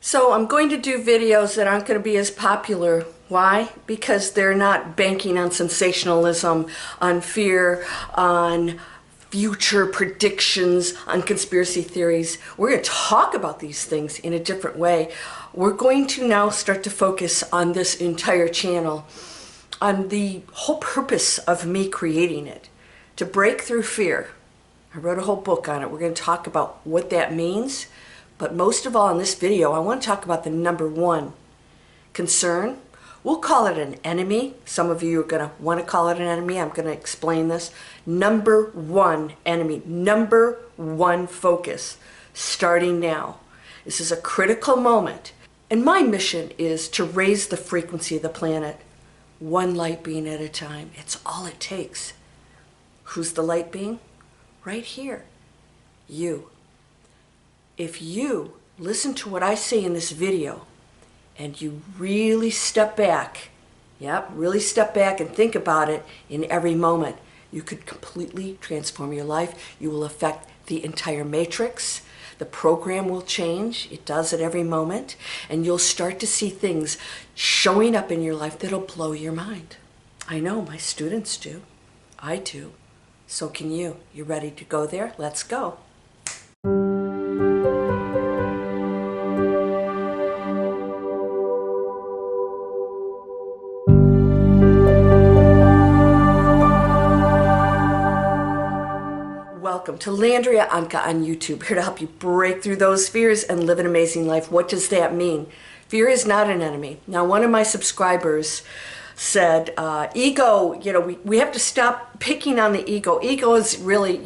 So I'm going to do videos that aren't going to be as popular. Why? Because they're not banking on sensationalism, on fear, on future predictions, on conspiracy theories. We're going to talk about these things in a different way. We're going to now start to focus on this entire channel, on the whole purpose of me creating it, to break through fear. I wrote a whole book on it. We're going to talk about what that means. But most of all in this video, I want to talk about the number one concern. We'll call it an enemy. Some of you are going to want to call it an enemy. I'm going to explain this. Number one enemy, number one focus, starting now. This is a critical moment. And my mission is to raise the frequency of the planet, one light being at a time. It's all it takes. Who's the light being? Right here. You. If you listen to what I say in this video and you really step back, really step back and think about it in every moment, you could completely transform your life. You will affect the entire matrix. The program will change. It does at every moment. And you'll start to see things showing up in your life that'll blow your mind. I know my students do. I do. So can you. You ready to go there? Let's go. Welcome to Landria, Onkka on YouTube, here to help you break through those fears and live an amazing life. What does that mean? Fear is not an enemy. Now, one of my subscribers said, ego, we have to stop picking on the ego. Ego is really,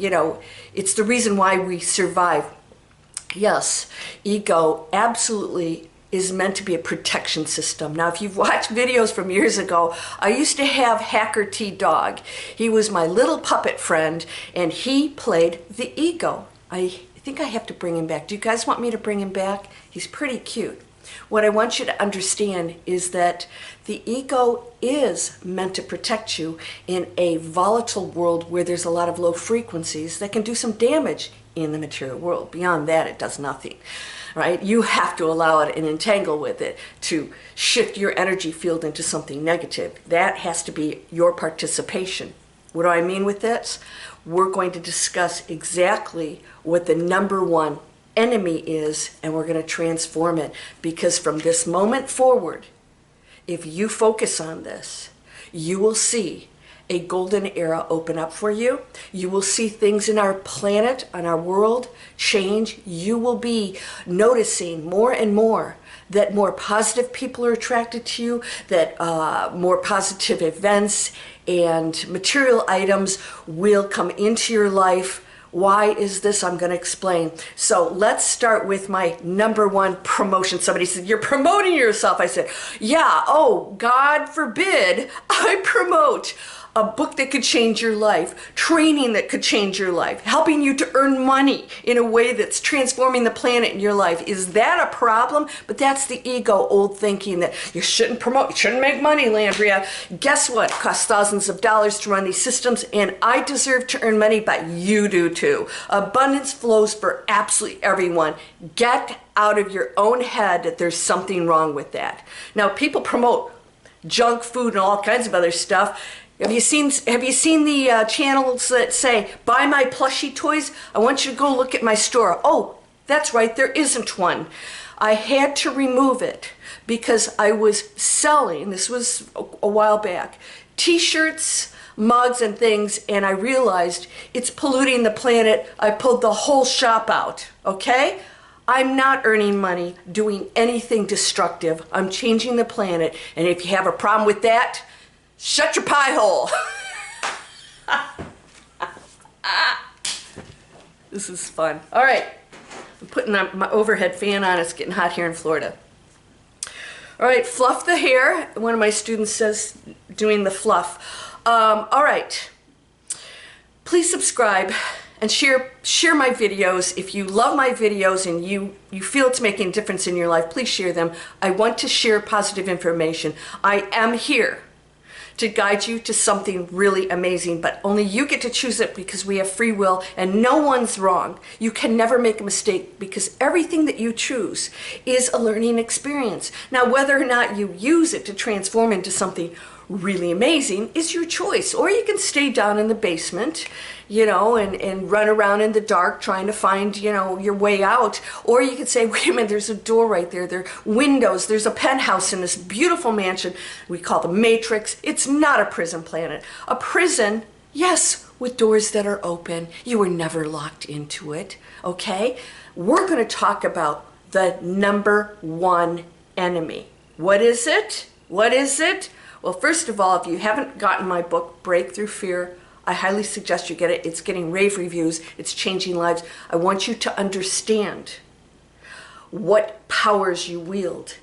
it's the reason why we survive. Yes, ego absolutely is meant to be a protection system. Now, if you've watched videos from years ago, I used to have Hacker T-Dog. He was my little puppet friend, and he played the ego. I think I have to bring him back. Do you guys want me to bring him back? He's pretty cute. What I want you to understand is that the ego is meant to protect you in a volatile world where there's a lot of low frequencies that can do some damage in the material world. Beyond that, it does nothing. Right? You have to allow it and entangle with it to shift your energy field into something negative. That has to be your participation. What do I mean with this? We're going to discuss exactly what the number one enemy is, and we're going to transform it. Because from this moment forward, if you focus on this, you will see a golden era open up for you. You will see things in our planet, on our world, change. You will be noticing more and more that more positive people are attracted to you, that more positive events and material items will come into your life. Why is this? I'm going to explain. So let's start with my number one promotion. Somebody said, you're promoting yourself. I said, yeah, oh, God forbid I promote a book that could change your life, training that could change your life, helping you to earn money in a way that's transforming the planet in your life. Is that a problem? But that's the ego, old thinking that you shouldn't promote, you shouldn't make money, Landria. Guess what? It costs thousands of dollars to run these systems, and I deserve to earn money, but you do too. Abundance flows for absolutely everyone. Get out of your own head that there's something wrong with that. Now, people promote junk food and all kinds of other stuff. Have you seen the channels that say, buy my plushie toys? I want you to go look at my store. Oh, that's right, there isn't one. I had to remove it because I was selling, this was a while back, t-shirts, mugs and things, and I realized it's polluting the planet. I pulled the whole shop out, okay? I'm not earning money doing anything destructive. I'm changing the planet, and if you have a problem with that, shut your pie hole. This is fun. All right, I'm putting my overhead fan on. It's getting hot here in Florida. All right, fluff the hair. One of my students says doing the fluff. All right, please subscribe and share my videos. If you love my videos and you feel it's making a difference in your life, please share them. I want to share positive information. I am here to guide you to something really amazing, but only you get to choose it because we have free will and no one's wrong. You can never make a mistake because everything that you choose is a learning experience. Now, whether or not you use it to transform into something really amazing is your choice. Or you can stay down in the basement, you know, and run around in the dark trying to find, you know, your way out. Or you could say, wait a minute, there's a door right there. There are windows. There's a penthouse in this beautiful mansion we call the Matrix. It's not a prison planet. A prison, yes, with doors that are open. You were never locked into it, okay? We're going to talk about the number one enemy. What is it? What is it? Well, first of all, if you haven't gotten my book, Breakthrough Fear, I highly suggest you get it. It's getting rave reviews. It's changing lives. I want you to understand what powers you wield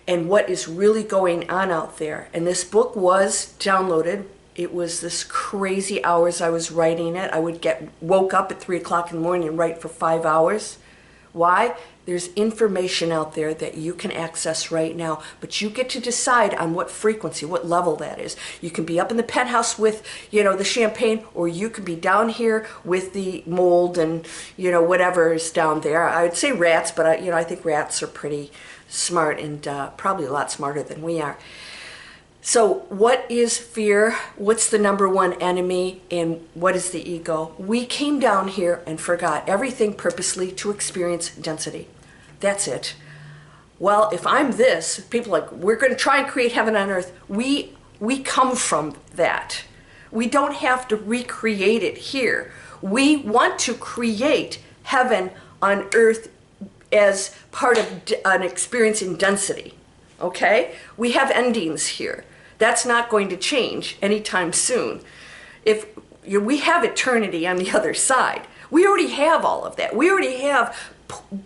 and what is really going on out there. And this book was downloaded. It was this crazy hours I was writing it. I would woke up at 3 o'clock in the morning and write for 5 hours. Why? There's information out there that you can access right now, but you get to decide on what frequency, what level that is. You can be up in the penthouse with, you know, the champagne, or you can be down here with the mold and, you know, whatever is down there. I would say rats, but I think rats are pretty smart and probably a lot smarter than we are. So what is fear? What's the number one enemy? And what is the ego? We came down here and forgot everything purposely to experience density. That's it. Well, if I'm this, people are like, we're going to try and create heaven on earth. We come from that. We don't have to recreate it here. We want to create heaven on earth as part of an experience in density. Okay? We have endings here. That's not going to change anytime soon. If we have eternity on the other side, we already have all of that. We already have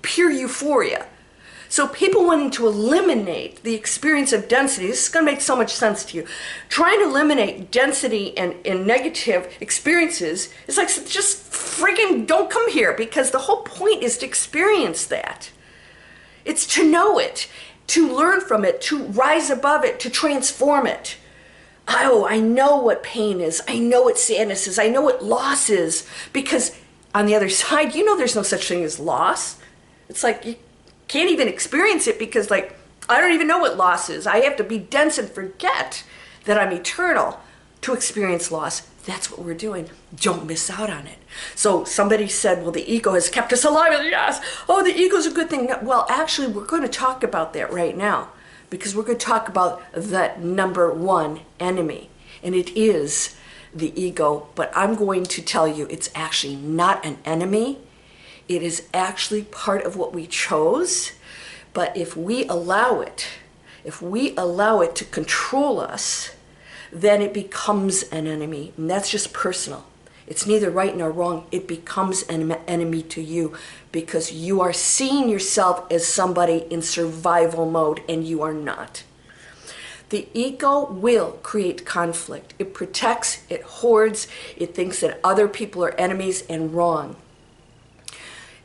pure euphoria. So people wanting to eliminate the experience of density, this is going to make so much sense to you. Trying to eliminate density and negative experiences is like, just freaking don't come here, because the whole point is to experience that. It's to know it, to learn from it, to rise above it, to transform it. Oh, I know what pain is. I know what sadness is. I know what loss is. Because on the other side, you know there's no such thing as loss. It's like you can't even experience it because, like, I don't even know what loss is. I have to be dense and forget that I'm eternal to experience loss. That's what we're doing. Don't miss out on it. So somebody said, well, the ego has kept us alive. Yes. Oh, the ego's a good thing. Well, actually, we're going to talk about that right now, because we're going to talk about the number one enemy, and it is the ego. But I'm going to tell you it's actually not an enemy. It is actually part of what we chose. But if we allow it to control us, then it becomes an enemy. And that's just personal. It's neither right nor wrong. It becomes an enemy to you because you are seeing yourself as somebody in survival mode, and you are not. The ego will create conflict. It protects, it hoards, it thinks that other people are enemies and wrong.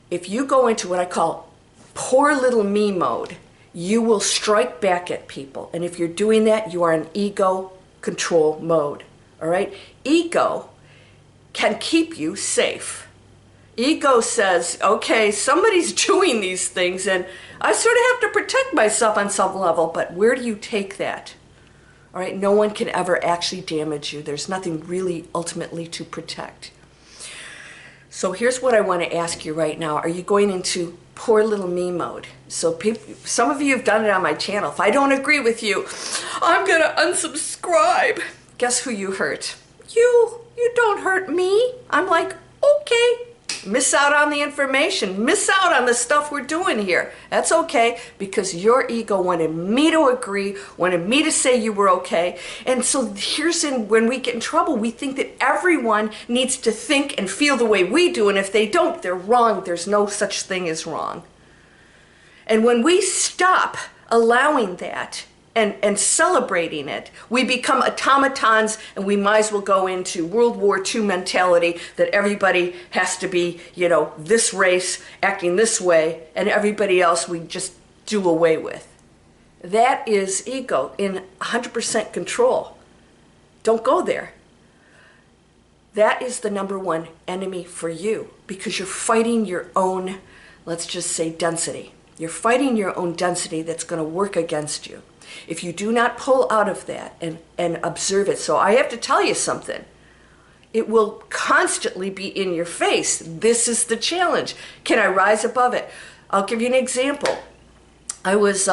If you go into what I call poor little me mode, you will strike back at people. And if you're doing that, you are in ego control mode. All right? Ego can keep you safe. Ego says, okay, somebody's doing these things and I sort of have to protect myself on some level, but where do you take that? All right? No one can ever actually damage you. There's nothing really ultimately to protect. So here's what I want to ask you right now. Are you going into poor little me mode? So some of you have done it on my channel. If I don't agree with you, I'm going to unsubscribe. Guess who you hurt? You don't hurt me. I'm like, okay. Miss out on the information. Miss out on the stuff we're doing here. That's okay, because your ego wanted me to agree, wanted me to say you were okay. And so when we get in trouble, we think that everyone needs to think and feel the way we do. And if they don't, they're wrong. There's no such thing as wrong. And when we stop allowing that and celebrating it, we become automatons, and we might as well go into World War II mentality that everybody has to be, this race acting this way, and everybody else we just do away with. That is ego in 100% control. Don't go there. That is the number one enemy for you, because you're fighting your own, let's just say, density. You're fighting your own density that's going to work against you. If you do not pull out of that and observe it. So I have to tell you something. It will constantly be in your face. This is the challenge. Can I rise above it? I'll give you an example. I was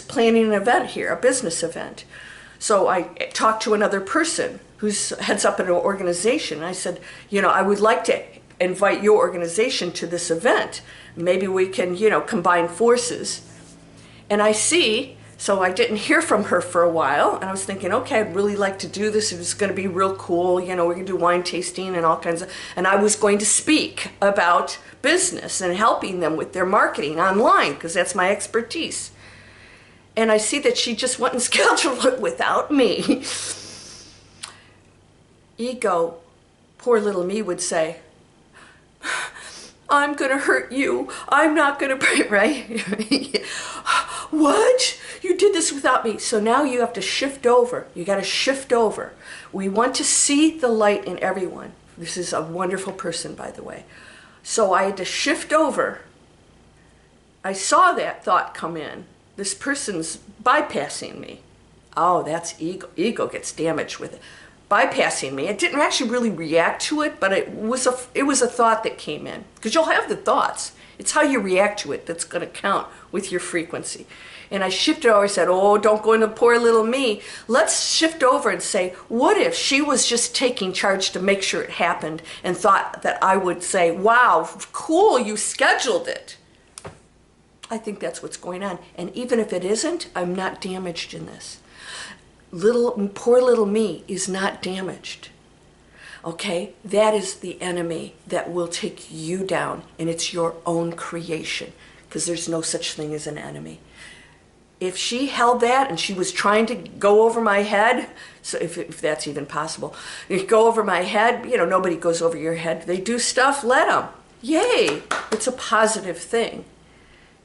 planning an event here, a business event. So I talked to another person who heads up an organization. I said, I would like to invite your organization to this event. Maybe we can, combine forces. And so I didn't hear from her for a while, and I was thinking, okay, I'd really like to do this. It was going to be real cool. We're going to do wine tasting and all kinds of, and I was going to speak about business and helping them with their marketing online, because that's my expertise. And I see that she just went and scheduled it without me. Ego, poor little me, would say, I'm going to hurt you. I'm not going to pray, right? What? You did this without me. So now you have to shift over. You got to shift over. We want to see the light in everyone. This is a wonderful person, by the way. So I had to shift over. I saw that thought come in. This person's bypassing me. Oh, that's ego. Ego gets damaged with it. Bypassing me. It didn't actually really react to it, but it was a thought that came in. Because you'll have the thoughts. It's how you react to it that's going to count with your frequency. And I shifted over and said, oh, don't go into poor little me. Let's shift over and say, what if she was just taking charge to make sure it happened and thought that I would say, wow, cool, you scheduled it. I think that's what's going on. And even if it isn't, I'm not damaged in this. Poor little me is not damaged. Okay? That is the enemy that will take you down, and it's your own creation, because there's no such thing as an enemy. If she held that and she was trying to go over my head, so if that's even possible, go over my head, nobody goes over your head. They do stuff, let them. Yay! It's a positive thing.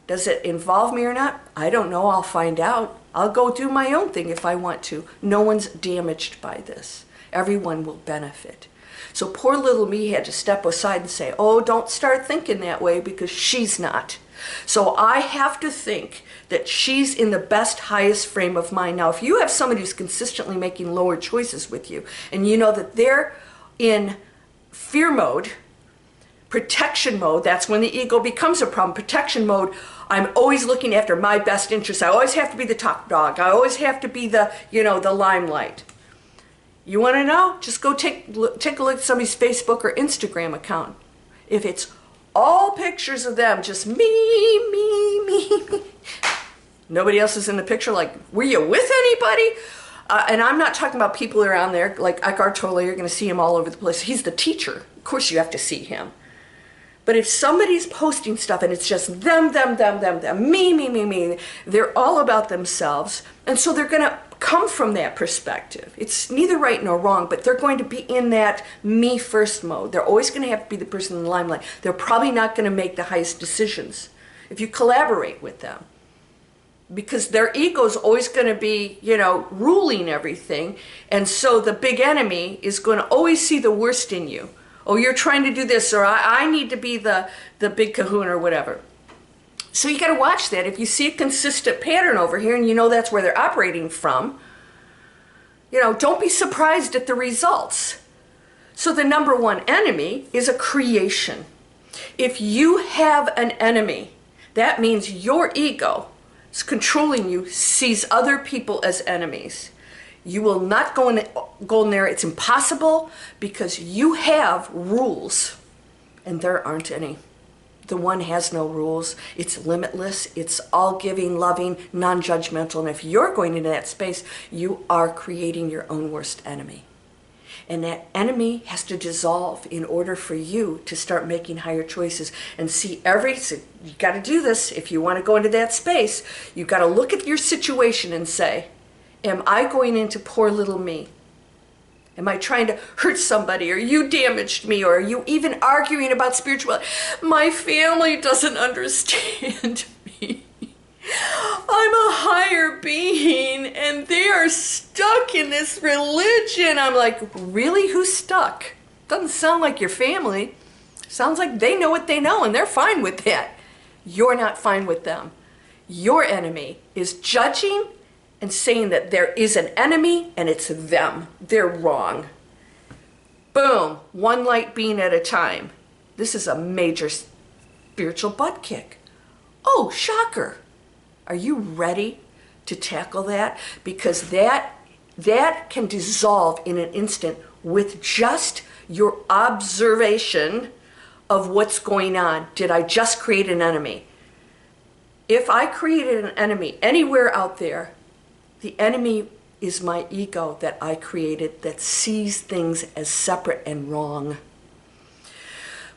Does it involve me or not? I don't know. I'll find out. I'll go do my own thing if I want to. No one's damaged by this. Everyone will benefit. So poor little me had to step aside and say, oh, don't start thinking that way, because she's not. So I have to think that she's in the best, highest frame of mind. Now, if you have somebody who's consistently making lower choices with you, and you know that they're in fear mode, protection mode, that's when the ego becomes a problem. Protection mode, I'm always looking after my best interests. I always have to be the top dog. I always have to be the, the limelight. You want to know? Just go take a look at somebody's Facebook or Instagram account. If it's all pictures of them, just me. Nobody else is in the picture. Like, were you with anybody? And I'm not talking about people around there. Like Eckhart Tolle, you're going to see him all over the place. He's the teacher. Of course you have to see him. But if somebody's posting stuff and it's just them, me, they're all about themselves. And so they're going to come from that perspective. It's neither right nor wrong, but they're going to be in that me first mode. They're always going to have to be the person in the limelight. They're probably not going to make the highest decisions if you collaborate with them, because their ego is always going to be, ruling everything. And so the big enemy is going to always see the worst in you. Oh, you're trying to do this, or I need to be the big kahuna or whatever. So you got to watch that. If you see a consistent pattern over here and that's where they're operating from, don't be surprised at the results. So the number one enemy is a creation. If you have an enemy, that means your ego is controlling you, sees other people as enemies. You will not go in there. It's impossible, because you have rules, and there aren't any. The one has no rules. It's limitless. It's all-giving, loving, non-judgmental. And if you're going into that space, you are creating your own worst enemy. And that enemy has to dissolve in order for you to start making higher choices and see so you got to do this. If you want to go into that space, you got to look at your situation and say, am I going into poor little me? Am I trying to hurt somebody? Or you damaged me? Or are you even arguing about spirituality? My family doesn't understand me. I'm a higher being and they are stuck in this religion. I'm like, really? Who's stuck? Doesn't sound like your family. Sounds like they know what they know and they're fine with that. You're not fine with them. Your enemy is judging and saying that there is an enemy and it's them. They're wrong. Boom, one light beam at a time. This is a major spiritual butt kick. Oh, shocker. Are you ready to tackle that? Because that can dissolve in an instant with just your observation of what's going on. Did I just create an enemy? If I created an enemy anywhere out there, the enemy is my ego that I created that sees things as separate and wrong.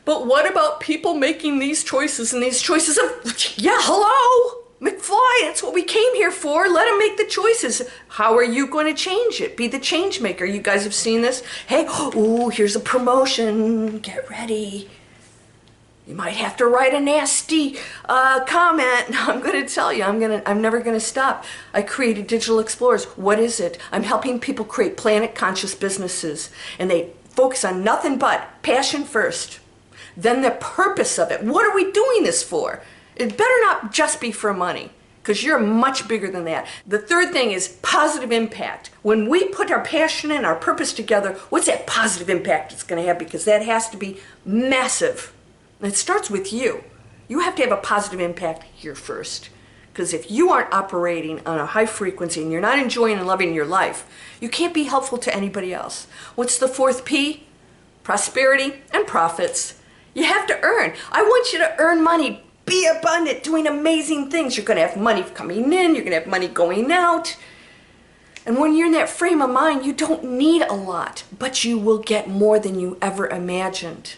But what about people making these choices and these choices of, yeah, hello, McFly, that's what we came here for. Let them make the choices. How are you going to change it? Be the change maker. You guys have seen this? Hey, ooh, here's a promotion. Get ready. You might have to write a nasty comment. I'm going to tell you, I'm never going to stop. I created Digital Explorers. What is it? I'm helping people create planet conscious businesses, and they focus on nothing but passion first. Then the purpose of it. What are we doing this for? It better not just be for money, because you're much bigger than that. The third thing is positive impact. When we put our passion and our purpose together, what's that positive impact it's going to have? Because that has to be massive. And it starts with you. You have to have a positive impact here first. Because if you aren't operating on a high frequency and you're not enjoying and loving your life, you can't be helpful to anybody else. What's the fourth P? Prosperity and profits. You have to earn. I want you to earn money. Be abundant, doing amazing things. You're going to have money coming in. You're going to have money going out. And when you're in that frame of mind, you don't need a lot, but you will get more than you ever imagined.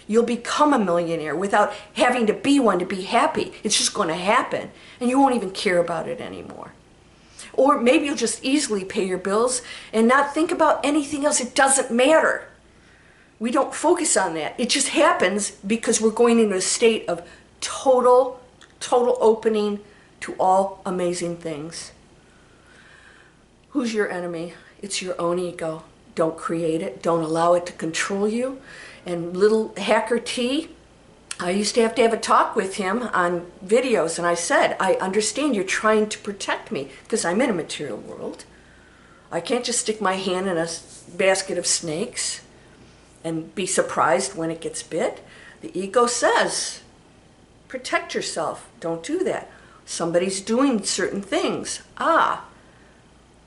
You'll become a millionaire without having to be one to be happy. It's just going to happen, and you won't even care about it anymore. Or maybe you'll just easily pay your bills and not think about anything else. It doesn't matter. We don't focus on that. It just happens because we're going into a state of total opening to all amazing things. Who's your enemy? It's your own ego. Don't create it. Don't allow it to control you. And little Hacker T, I used to have a talk with him on videos, and I said, I understand you're trying to protect me because I'm in a material world. I can't just stick my hand in a basket of snakes and be surprised when it gets bit. The ego says, protect yourself. Don't do that. Somebody's doing certain things.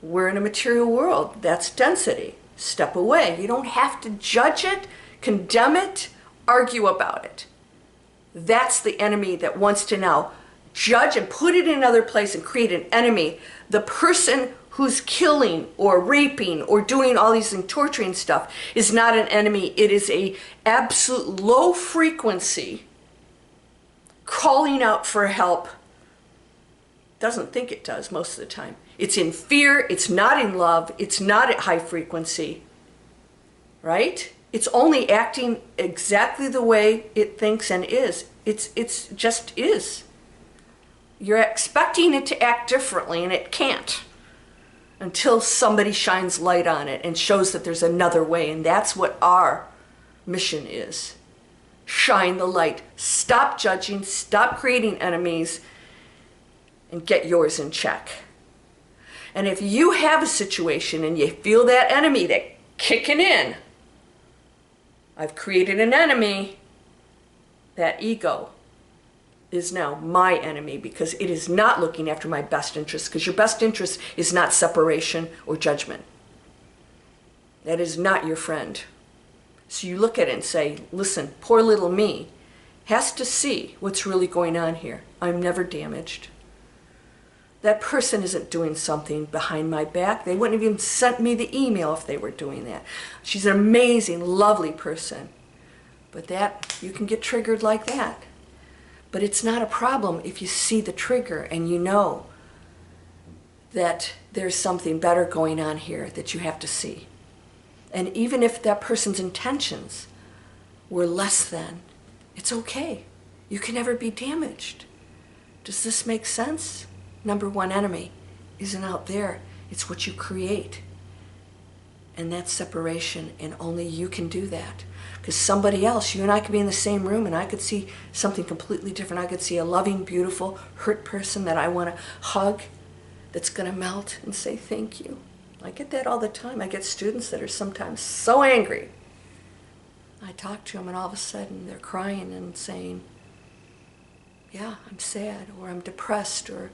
We're in a material world. That's density. Step away. You don't have to judge it, condemn it, argue about it. That's the enemy that wants to now judge and put it in another place and create an enemy. The person who's killing or raping or doing all these and torturing stuff is not an enemy. It is a absolute low frequency calling out for help. Doesn't think it does most of the time. It's in fear, it's not in love, it's not at high frequency, right? It's only acting exactly the way it thinks and is. It's just is. You're expecting it to act differently, and it can't until somebody shines light on it and shows that there's another way, and that's what our mission is. Shine the light. Stop judging, stop creating enemies, and get yours in check. And if you have a situation and you feel that enemy that kicking in, I've created an enemy, that ego is now my enemy because it is not looking after my best interest, because your best interest is not separation or judgment. That is not your friend. So you look at it and say, listen, poor little me has to see what's really going on here. I'm never damaged. That person isn't doing something behind my back. They wouldn't have even sent me the email if they were doing that. She's an amazing, lovely person. But that, you can get triggered like that. But it's not a problem if you see the trigger and you know that there's something better going on here that you have to see. And even if that person's intentions were less than, it's okay. You can never be damaged. Does this make sense? Number one enemy isn't out there. It's what you create. And that's separation, and only you can do that. Because somebody else, you and I could be in the same room and I could see something completely different. I could see a loving, beautiful, hurt person that I want to hug, that's going to melt and say thank you. I get that all the time. I get students that are sometimes so angry. I talk to them and all of a sudden they're crying and saying, yeah, I'm sad, or I'm depressed, or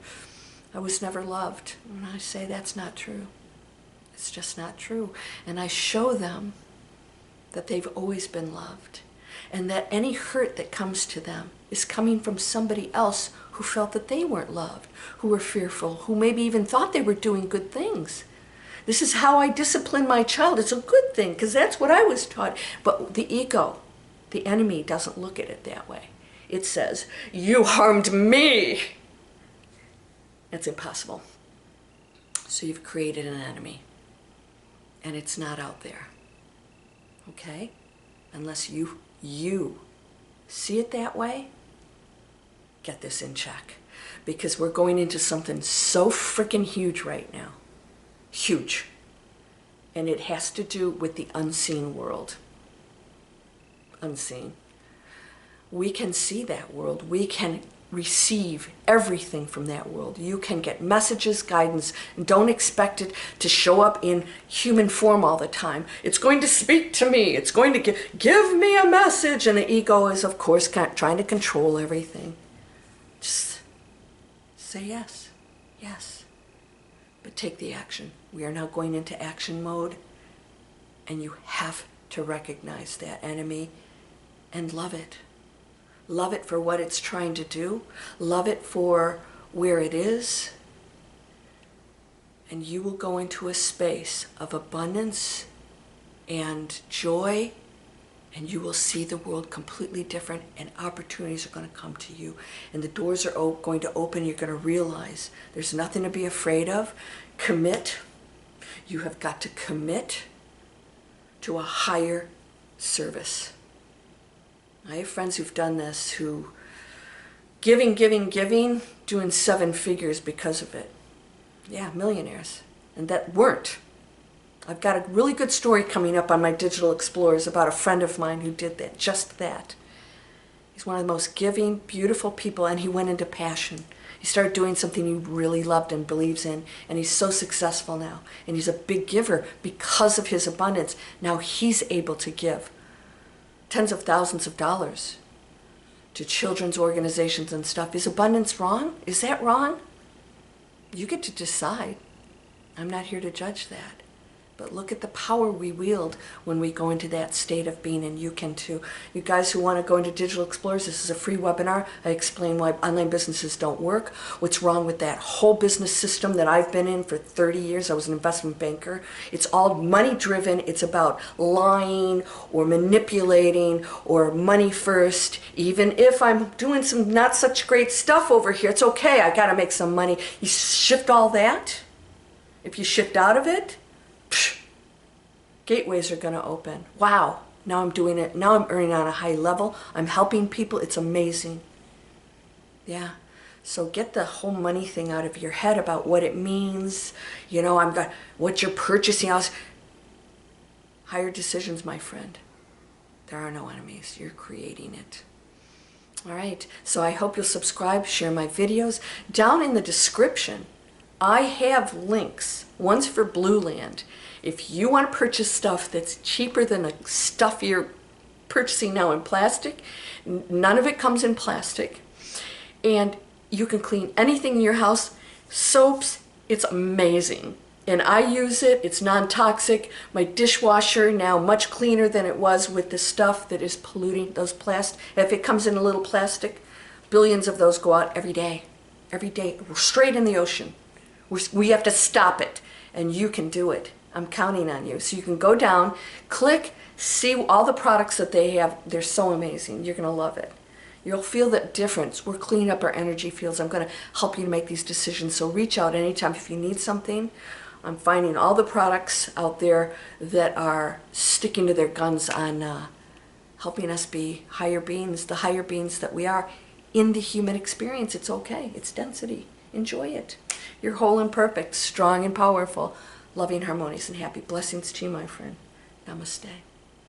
I was never loved. And I say, that's not true. It's just not true. And I show them that they've always been loved, and that any hurt that comes to them is coming from somebody else who felt that they weren't loved, who were fearful, who maybe even thought they were doing good things. This is how I discipline my child. It's a good thing, because that's what I was taught. But the ego, the enemy, doesn't look at it that way. It says, you harmed me. It's impossible. So you've created an enemy, and it's not out there. Okay? Unless you see it that way, get this in check. Because we're going into something so freaking huge right now. Huge. And it has to do with the unseen world. Unseen. We can see that world. We can receive everything from that world. You can get messages, guidance, and don't expect it to show up in human form all the time. It's going to speak to me. It's going to give me a message. And the ego is, of course, trying to control everything. Just say yes. Yes. But take the action. We are now going into action mode, and you have to recognize that enemy and love it. Love it for what it's trying to do. Love it for where it is. And you will go into a space of abundance and joy, and you will see the world completely different, and opportunities are going to come to you. And the doors are going to open. You're going to realize there's nothing to be afraid of. Commit. You have got to commit to a higher service. I have friends who've done this, who giving, doing 7 figures because of it. Yeah, millionaires. And that weren't. I've got a really good story coming up on my Digital Explorers about a friend of mine who did that, just that. He's one of the most giving, beautiful people, and he went into passion. He started doing something he really loved and believes in, and he's so successful now. And he's a big giver because of his abundance. Now he's able to give tens of thousands of dollars to children's organizations and stuff. Is abundance wrong? Is that wrong? You get to decide. I'm not here to judge that. But look at the power we wield when we go into that state of being, and you can too. You guys who want to go into Digital Explorers, this is a free webinar. I explain why online businesses don't work, what's wrong with that whole business system that I've been in for 30 years. I was an investment banker. It's all money driven. It's about lying or manipulating or money first. Even if I'm doing some not such great stuff over here, it's okay. I got to make some money. You shift all that. If you shift out of it, gateways are going to open. Wow, now I'm doing it. Now I'm earning on a high level. I'm helping people. It's amazing. Yeah. So get the whole money thing out of your head about what it means. You know, what you're purchasing. Higher decisions, my friend. There are no enemies. You're creating it. All right. So I hope you'll subscribe, share my videos. Down in the description, I have links. One's for Blue Land. If you want to purchase stuff that's cheaper than the stuff you're purchasing now in plastic, none of it comes in plastic. And you can clean anything in your house. Soaps, it's amazing. And I use it, it's non-toxic. My dishwasher now much cleaner than it was with the stuff that is polluting those plastic. If it comes in a little plastic, billions of those go out every day. Every day, straight in the ocean. We have to stop it, and you can do it. I'm counting on you. So you can go down, click, see all the products that they have. They're so amazing. You're going to love it. You'll feel that difference. We're cleaning up our energy fields. I'm going to help you to make these decisions. So reach out anytime if you need something. I'm finding all the products out there that are sticking to their guns on helping us be higher beings, the higher beings that we are in the human experience. It's okay. It's density. Enjoy it. You're whole and perfect, strong and powerful, loving, harmonious, and happy. Blessings to you, my friend. Namaste.